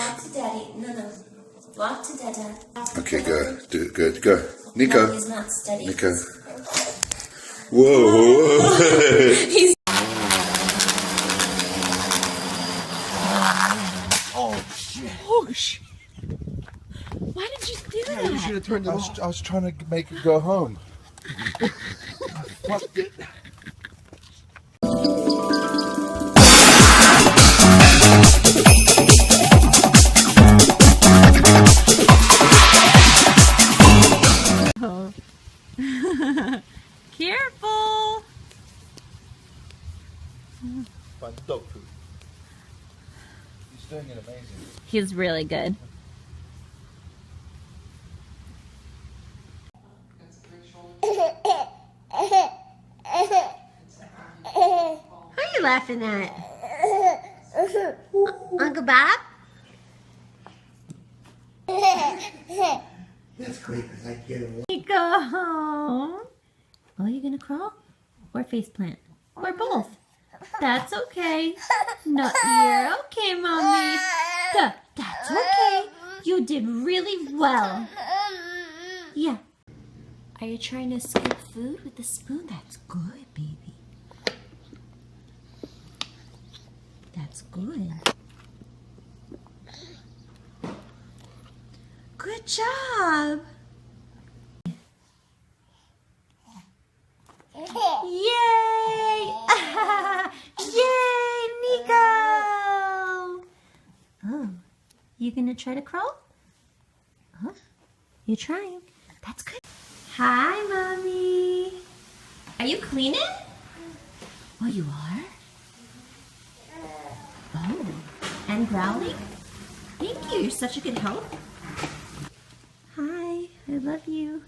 Walk to daddy. No. Walk to dada. Okay, go. Do it good. Go. Nico. No, he's not steady. Nico. Whoa. He's Oh shit! Oh, shit. Why did you do that? You should have turned. I was trying to make it go home. I fucked it. Oh. Careful. Find the dog food. He's doing it amazing. He's really good. Who are you laughing at? Uncle Bob? That's great because I get away. Go home. Oh, you gonna crawl? Or face plant? Or both? That's okay. No, you're okay, Mommy. That's okay. You did really well. Yeah. Are you trying to scoop food with the spoon? That's good, baby. That's good. Good job. Yay! Yay, Nico! Oh, you gonna try to crawl? Huh? You trying? That's good. Hi, Mommy. Are you cleaning? Oh, you are? Oh, and growling? Thank you. You're such a good help. Hi, I love you.